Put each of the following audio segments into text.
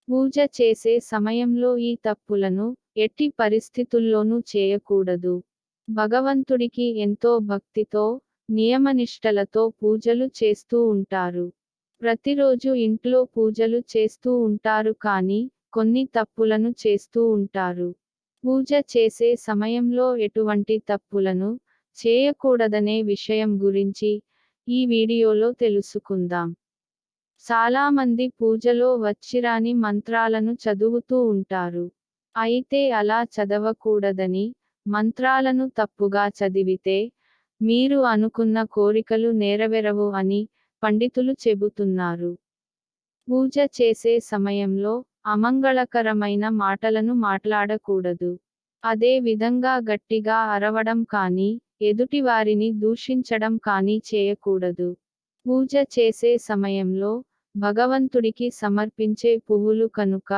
పూజ చేసే సమయంలో ఈ తప్పులను ఎట్టి పరిస్థితుల్లోనూ చేయకూడదు. భగవంతుడికి ఎంతో భక్తితో, నియమనిష్టలతో పూజలు చేస్తూ ఉంటారు. ప్రతిరోజు ఇంట్లో పూజలు చేస్తూ ఉంటారు కానీ, కొన్ని తప్పులను చేస్తూ ఉంటారు. పూజ చేసే సమయంలో ఎటువంటి తప్పులను చేయకూడదనే విషయం గురించి ఈ వీడియోలో తెలుసుకుందాం. చాలామంది పూజలో వచ్చిరాని మంత్రాలను చదువుతూ ఉంటారు. అయితే అలా చదవకూడదని, మంత్రాలను తప్పుగా చదివితే, మీరు అనుకున్న కోరికలు నెరవేరవు అని పండితులు చెబుతున్నారు. పూజ చేసే సమయంలో అమంగళకరమైన మాటలను మాట్లాడకూడదు. అదే విధంగా గట్టిగా అరవడం కానీ, ఎదుటివారిని దూషించడం కానీ చేయకూడదు. పూజ చేసే సమయంలో భగవంతుడికి సమర్పించే పువ్వులు కనుక,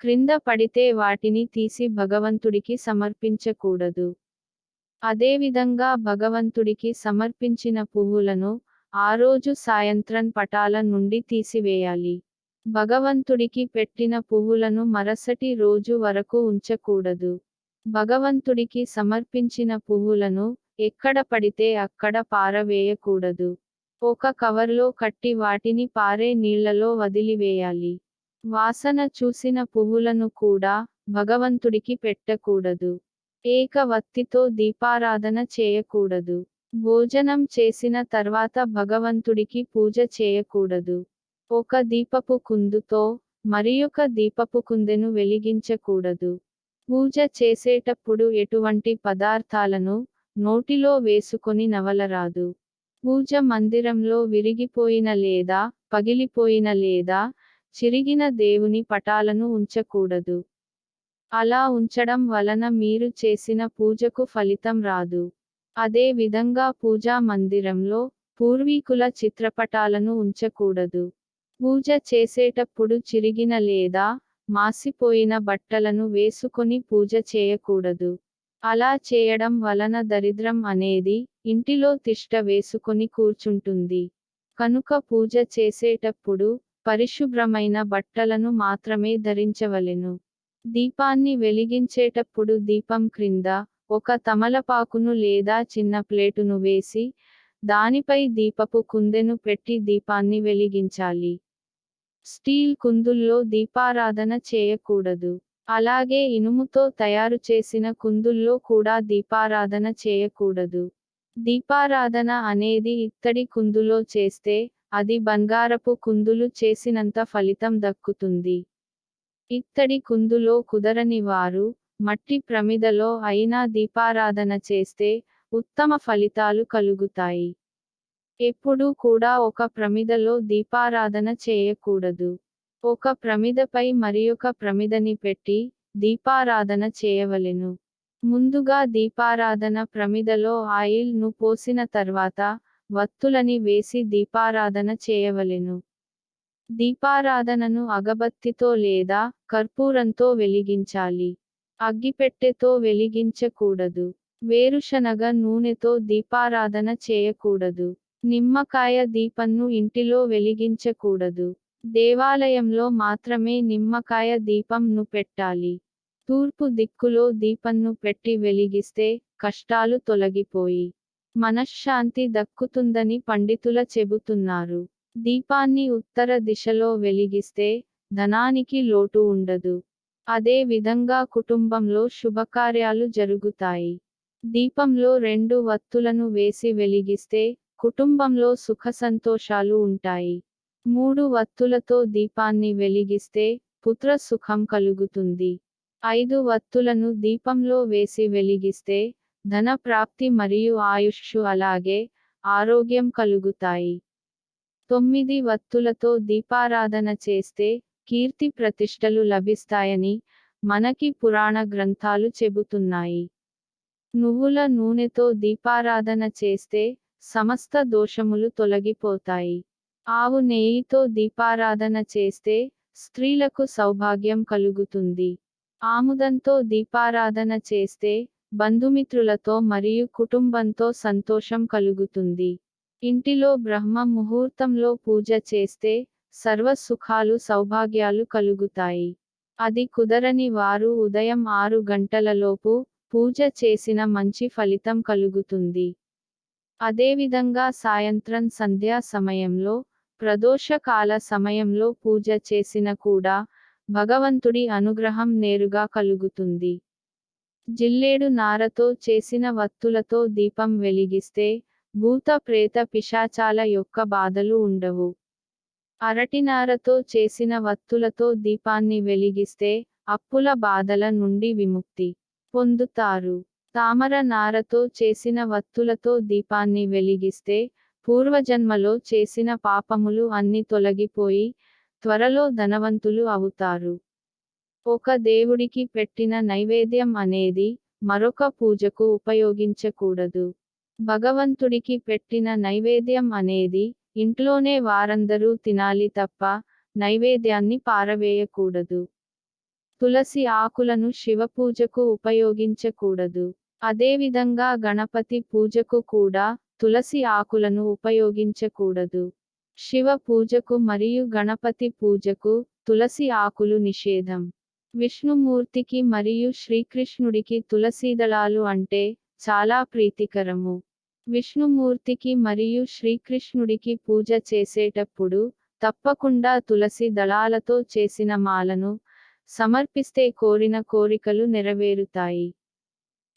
క్రింద పడితే వాటిని తీసి భగవంతుడికి సమర్పించకూడదు. అదేవిధంగా భగవంతుడికి సమర్పించిన పువ్వులను ఆ రోజు సాయంత్రం పటాల నుండి తీసివేయాలి. భగవంతుడికి పెట్టిన పువ్వులను మరుసటి రోజు వరకు ఉంచకూడదు. భగవంతుడికి సమర్పించిన పువ్వులను ఎక్కడ పడితే అక్కడ పారవేయకూడదు. ఒక కవర్లో కట్టి వాటిని పారే నీళ్లలో వదిలివేయాలి. వాసన చూసిన పువ్వులను కూడా భగవంతుడికి పెట్టకూడదు. ఏక వత్తితో దీపారాధన చేయకూడదు. భోజనం చేసిన తర్వాత భగవంతుడికి పూజ చేయకూడదు. ఒక దీపపు కుందుతో మరియొక దీపపు కుందెను వెలిగించకూడదు. పూజ చేసేటప్పుడు ఎటువంటి పదార్థాలను నోటిలో వేసుకొని నవలరాదు. పూజ మందిరంలో విరిగిపోయిన లేదా పగిలిపోయిన లేదా చిరిగిన దేవుని పటాలను ఉంచకూడదు. అలా ఉంచడం వలన మీరు చేసిన పూజకు ఫలితం రాదు. అదే విధంగా పూజా మందిరంలో పూర్వీకుల చిత్రపటాలను ఉంచకూడదు. పూజ చేసేటప్పుడు చిరిగిన లేదా మాసిపోయిన బట్టలను వేసుకొని పూజ చేయకూడదు. అలా చేయడం వలన దరిద్రం అనేది ఇంటిలో తిష్ట వేసుకొని కూర్చుంటుంది. కనుక పూజ చేసేటప్పుడు పరిశుభ్రమైన బట్టలను మాత్రమే ధరించవలెను. దీపాన్ని వెలిగించేటప్పుడు దీపం క్రింద ఒక తమలపాకును లేదా చిన్న ప్లేటును వేసి, దానిపై దీపపు కుందెను పెట్టి దీపాన్ని వెలిగించాలి. స్టీల్ కుందుల్లో దీపారాధన చేయకూడదు. అలాగే ఇనుముతో తయారు చేసిన కుందుల్లో కూడా దీపారాధన చేయకూడదు. దీపారాధన అనేది ఇత్తడి కుందులో చేస్తే, అది బంగారపు కుందులు చేసినంత ఫలితం దక్కుతుంది. ఇత్తడి కుందులో కుదరని వారు, మట్టి ప్రమిదలో అయినా దీపారాధన చేస్తే, ఉత్తమ ఫలితాలు కలుగుతాయి. ఎప్పుడూ కూడా ఒక ప్రమిదలో దీపారాధన చేయకూడదు. ఒక ప్రమిదపై మరియొక ప్రమిదని పెట్టి, దీపారాధన చేయవలెను. ముందుగా దీపారాధన ప్రమిదలో ఆయిల్ ను పోసిన తర్వాత, వత్తులని వేసి దీపారాధన చేయవలెను. దీపారాధనను అగబత్తితో లేదా కర్పూరంతో వెలిగించాలి. అగ్గిపెట్టెతో వెలిగించకూడదు. వేరుశనగ నూనెతో దీపారాధన చేయకూడదు. నిమ్మకాయ దీపంను ఇంటిలో వెలిగించకూడదు. దేవాలయంలో మాత్రమే నిమ్మకాయ దీపం ను పెట్టాలి. తూర్పు దిక్కులో దీపంను పెట్టి వెలిగిస్తే కష్టాలు తొలగిపోయి మనశ్శాంతి దక్కుతుందని పండితుల చెబుతున్నారు. దీపాన్ని ఉత్తర దిశలో వెలిగిస్తే ధనానికి లోటు ఉండదు. అదే విధంగా కుటుంబంలో శుభకార్యాలు జరుగుతాయి. దీపంలో 2 వత్తులను వేసి వెలిగిస్తే కుటుంబంలో సుఖ సంతోషాలు ఉంటాయి. 3 వత్తులతో దీపాన్ని వెలిగిస్తే పుత్ర సుఖం కలుగుతుంది. 5 వత్తులను దీపంలో వేసి వెలిగిస్తే ధన ప్రాప్తి మరియు ఆయుష్షు అలాగే ఆరోగ్యం కలుగుతాయి. 9 వత్తులతో దీపారాధన చేస్తే కీర్తి ప్రతిష్టలు లభిస్తాయని మనకి పురాణ గ్రంథాలు చెబుతున్నాయి. నువ్వుల నూనెతో దీపారాధన చేస్తే సమస్త దోషములు తొలగిపోతాయి. ఆవు నెయ్యితో దీపారాధన చేస్తే స్త్రీలకు సౌభాగ్యం కలుగుతుంది. ఆముదంతో దీపారాధన చేస్తే బంధుమిత్రులతో మరియు కుటుంబంతో సంతోషం కలుగుతుంది. ఇంటిలో బ్రహ్మ ముహూర్తంలో పూజ చేస్తే సర్వ సుఖాలు సౌభాగ్యాలు కలుగుతాయి. అది కుదరని వారు ఉదయం 6 గంటలలోపు పూజ చేసిన మంచి ఫలితం కలుగుతుంది. అదేవిధంగా సాయంత్రం సంధ్యా సమయంలో, ప్రదోష కాల సమయంలో పూజ చేసిన కూడా భగవంతుడి అనుగ్రహం నేరుగా కలుగుతుంది. జిల్లేడు నారతో చేసిన వత్తులతో దీపం వెలిగిస్తే భూత ప్రేత పిశాచాల యొక్క బాధలు ఉండవు. అరటినారతో చేసిన వత్తులతో దీపాన్ని వెలిగిస్తే అప్పుల బాధల నుండి విముక్తి పొందుతారు. తామర నారతో చేసిన వత్తులతో దీపాన్ని వెలిగిస్తే పూర్వజన్మలో చేసిన పాపములు అన్ని తొలగిపోయి త్వరలో ధనవంతులు అవుతారు. ఒక దేవుడికి పెట్టిన నైవేద్యం అనేది మరొక పూజకు ఉపయోగించకూడదు. భగవంతుడికి పెట్టిన నైవేద్యం అనేది ఇంట్లోనే వారందరూ తినాలి తప్ప నైవేద్యాన్ని పారవేయకూడదు. తులసి ఆకులను శివపూజకు ఉపయోగించకూడదు. అదేవిధంగా గణపతి పూజకు కూడా తులసి ఆకులను ఉపయోగించకూడదు. శివ పూజకు మరియు గణపతి పూజకు తులసి ఆకులు నిషేధం. విష్ణుమూర్తికి మరియు శ్రీకృష్ణుడికి తులసీదళాలు అంటే చాలా ప్రీతికరము. విష్ణుమూర్తికి మరియు శ్రీకృష్ణుడికి పూజ చేసేటప్పుడు తప్పకుండా తులసి దళాలతో చేసిన మాలను సమర్పిస్తే కోరిన కోరికలు నెరవేరుతాయి.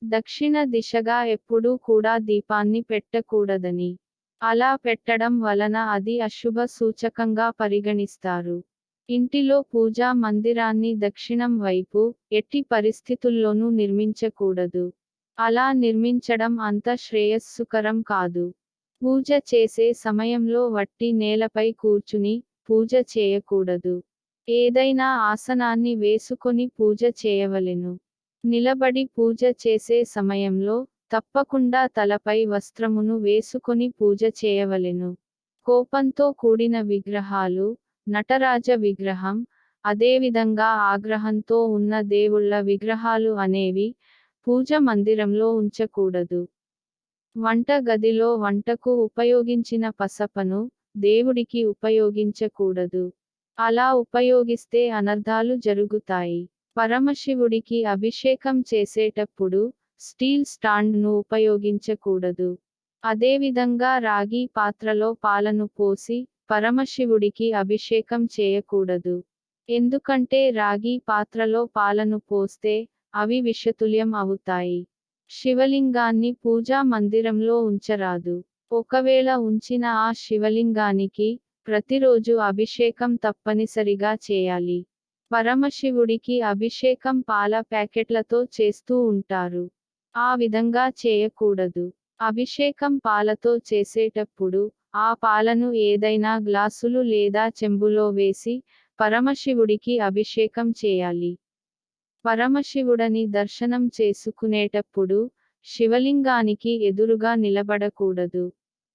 దక్షిణ దిశగా ఎప్పుడూ కూడా దీపాన్ని పెట్టకూడదని, అలా పెట్టడం వలన అది అశుభ సూచకంగా పరిగణిస్తారు. ఇంటిలో పూజా మందిరాన్ని దక్షిణం వైపు ఎట్టి పరిస్థితుల్లోనూ నిర్మించకూడదు. అలా నిర్మించడం అంత శ్రేయస్సుకరం కాదు. పూజ చేసే సమయంలో వట్టి నేలపై కూర్చుని పూజ చేయకూడదు. ఏదైనా ఆసనాన్ని వేసుకొని పూజ చేయవలెను. నిలబడి పూజ చేసే సమయంలో తప్పకుండా తలపై వస్త్రమును వేసుకొని పూజ చేయవలెను. కోపంతో కూడిన విగ్రహాలు, నటరాజ విగ్రహం, అదేవిధంగా ఆగ్రహంతో ఉన్న దేవుళ్ళ విగ్రహాలు అనేవి పూజ మందిరంలో ఉంచకూడదు. వంట గదిలో వంటకు ఉపయోగించిన పసపను దేవుడికి ఉపయోగించకూడదు. అలా ఉపయోగిస్తే అనర్థాలు జరుగుతాయి. పరమశివుడికి అభిషేకం చేసేటప్పుడు స్టీల్ స్టాండ్ను ఉపయోగించకూడదు. అదేవిధంగా రాగి పాత్రలో పాలను పోసి పరమశివుడికి అభిషేకం చేయకూడదు. ఎందుకంటే రాగి పాత్రలో పాలను పోస్తే అవి విషతుల్యం అవుతాయి. శివలింగాన్ని పూజా మందిరంలో ఉంచరాదు. ఒకవేళ ఉంచిన ఆ శివలింగానికి ప్రతిరోజు అభిషేకం తప్పనిసరిగా చేయాలి. పరమశివుడికి అభిషేకం పాల ప్యాకెట్లతో చేస్తూ ఉంటారు. ఆ విధంగా చేయకూడదు. అభిషేకం పాలతో చేసేటప్పుడు ఆ పాలను ఏదైనా గ్లాసులు లేదా చెంబులో వేసి పరమశివుడికి అభిషేకం చేయాలి. పరమశివుడని దర్శనం చేసుకునేటప్పుడు శివలింగానికి ఎదురుగా నిలబడకూడదు.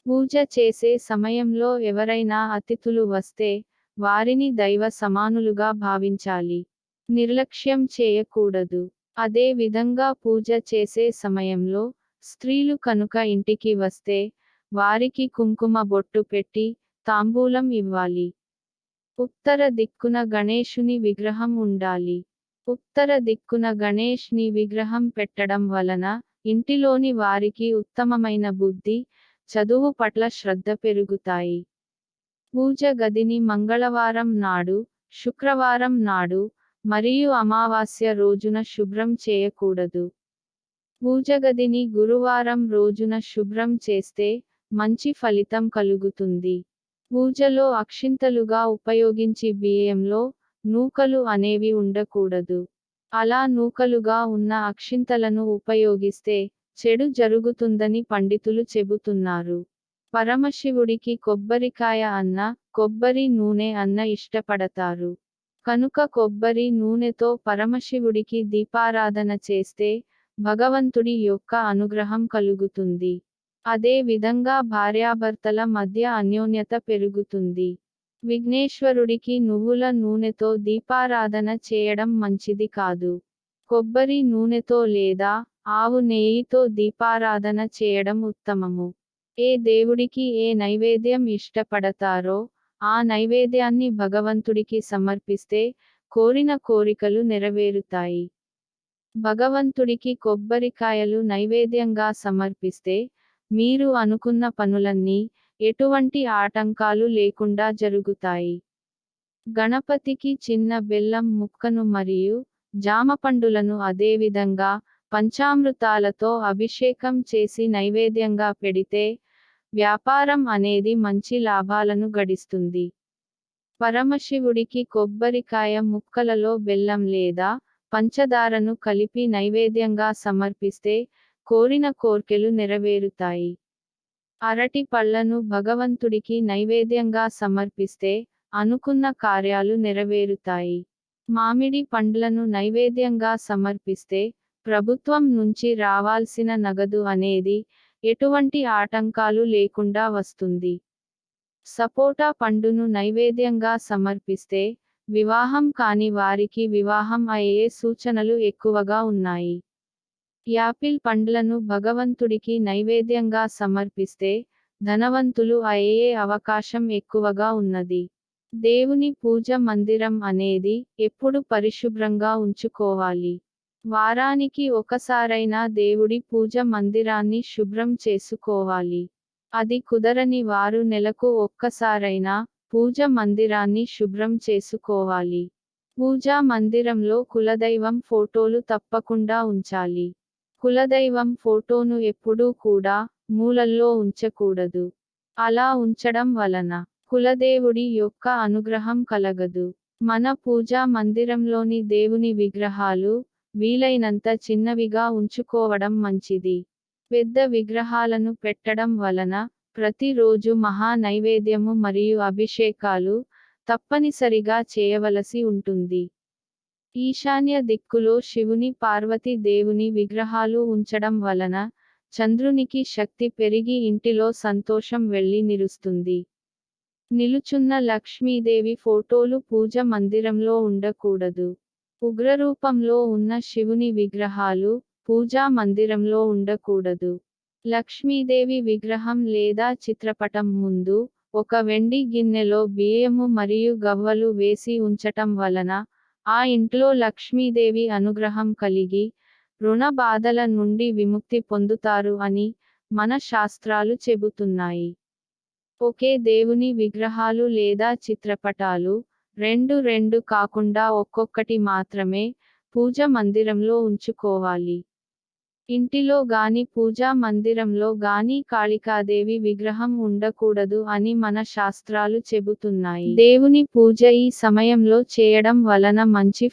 పూజ చేసే సమయంలో ఎవరైనా అతిథులు వస్తే వారిని దైవ సమానులుగా భావించాలి. నిర్లక్ష్యం చేయకూడదు. అదే విధంగా పూజ చేసే సమయంలో స్త్రీలు కనుక ఇంటికి వస్తే వారికి కుంకుమ బొట్టు పెట్టి తాంబూలం ఇవ్వాలి. ఉత్తర దిక్కున గణేశుని విగ్రహం ఉండాలి. ఉత్తర దిక్కున గణేష్ని విగ్రహం పెట్టడం వలన ఇంటిలోని వారికి ఉత్తమమైన బుద్ధి, చదువు పట్ల శ్రద్ధ పెరుగుతాయి. పూజ గదిని మంగళవారం నాడు, శుక్రవారం నాడు మరియు అమావాస్య రోజున శుభ్రం చేయకూడదు. పూజగదిని గురువారం రోజున శుభ్రం చేస్తే మంచి ఫలితం కలుగుతుంది. పూజలో అక్షింతలుగా ఉపయోగించి బియ్యంలో నూకలు అనేవి ఉండకూడదు. అలా నూకలుగా ఉన్న అక్షింతలను ఉపయోగిస్తే చెడు జరుగుతుందని పండితులు చెబుతున్నారు. పరమశివుడికి కొబ్బరికాయ అన్న, కొబ్బరి నూనె అన్న ఇష్టపడతారు. కనుక కొబ్బరి నూనెతో పరమశివుడికి దీపారాధన చేస్తే భగవంతుడి యొక్క అనుగ్రహం కలుగుతుంది. అదే విధంగా భార్యాభర్తల మధ్య అన్యోన్యత పెరుగుతుంది. విఘ్నేశ్వరుడికి నువ్వుల నూనెతో దీపారాధన చేయడం మంచిది కాదు. కొబ్బరి నూనెతో లేదా ఆవు నెయ్యితో దీపారాధన చేయడం ఉత్తమము. ఏ దేవుడికి ఏ నైవేద్యం ఇష్టపడతారో ఆ నైవేద్యాన్ని భగవంతుడికి సమర్పిస్తే కోరిన కోరికలు నెరవేరుతాయి. భగవంతుడికి కొబ్బరికాయలు నైవేద్యంగా సమర్పిస్తే మీరు అనుకున్న పనులన్నీ ఎటువంటి ఆటంకాలు లేకుండా జరుగుతాయి. గణపతికి చిన్న బెల్లం ముక్కను మరియు జామపండులను అదేవిధంగా పంచామృతాలతో అభిషేకం చేసి నైవేద్యంగా పెడితే వ్యాపారం అనేది మంచి లాభాలను గడిస్తుంది. పరమశివుడికి కొబ్బరికాయ ముక్కలలో బెల్లం లేదా పంచదారను కలిపి నైవేద్యంగా సమర్పిస్తే కోరిన కోర్కెలు నెరవేరుతాయి. అరటి పళ్లను భగవంతుడికి నైవేద్యంగా సమర్పిస్తే అనుకున్న కార్యాలు నెరవేరుతాయి. మామిడి పండ్లను నైవేద్యంగా సమర్పిస్తే ప్రభుత్వం నుంచి రావాల్సిన నగదు అనేది ఎటువంటి ఆటంకాలు లేకుండా వస్తుంది. సపోటా పండును నైవేద్యంగా సమర్పిస్తే వివాహం కాని వారికి వివాహం అయ్యే సూచనలు ఎక్కువగా ఉన్నాయి. యాపిల్ పండ్లను భగవంతుడికి నైవేద్యంగా సమర్పిస్తే ధనవంతులు అయ్యే అవకాశం ఎక్కువగా ఉన్నది. దేవుని పూజ మందిరం అనేది ఎప్పుడు పరిశుభ్రంగా ఉంచుకోవాలి. వారానికి ఒకసారైనా దేవుడి పూజ మందిరాన్ని శుభ్రం చేసుకోవాలి. అది కుదరని వారు నెలకు ఒక్కసారైనా పూజ మందిరాన్ని శుభ్రం చేసుకోవాలి. పూజా మందిరంలో కులదైవం ఫోటోలు తప్పకుండా ఉంచాలి. కులదైవం ఫోటోను ఎప్పుడూ కూడా మూలల్లో ఉంచకూడదు. అలా ఉంచడం వలన కులదేవుడి యొక్క అనుగ్రహం కలగదు. మన పూజా మందిరంలోని దేవుని విగ్రహాలు వీలైనంత చిన్నవిగా ఉంచుకోవడం మంచిది. పెద్ద విగ్రహాలను పెట్టడం వలన ప్రతిరోజు మహా నైవేద్యము మరియు అభిషేకాలు తప్పనిసరిగా చేయవలసి ఉంటుంది. ఈశాన్య దిక్కులో శివుని పార్వతీ దేవుని విగ్రహాలు ఉంచడం వలన చంద్రునికి శక్తి పెరిగి ఇంటిలో సంతోషం వెళ్లి నిలుస్తుంది. నిలుచున్న లక్ష్మీదేవి ఫోటోలు పూజ మందిరంలో ఉండకూడదు. ఉగ్రరూపంలో ఉన్న శివుని విగ్రహాలు పూజా మందిరంలో ఉండకూడదు. లక్ష్మీదేవి విగ్రహం లేదా చిత్రపటం ముందు ఒక వెండి గిన్నెలో బియ్యము మరియు గవ్వలు వేసి ఉంచటం వలన ఆ ఇంట్లో లక్ష్మీదేవి అనుగ్రహం కలిగి రుణ బాధల నుండి విముక్తి పొందుతారు అని మన శాస్త్రాలు చెబుతున్నాయి. ఒకే దేవుని విగ్రహాలు లేదా చిత్రపటాలు రెండు కాకుండా ఒక్కొక్కటి మాత్రమే పూజ మందిరంలో ఉంచుకోవాలి. ఇంటిలో గాని పూజా మందిరంలో గాని కాళికాదేవి విగ్రహం ఉండకూడదు అని మన శాస్త్రాలు చెబుతున్నాయి. దేవుని పూజ ఈ సమయంలో చేయడం వలన మంచి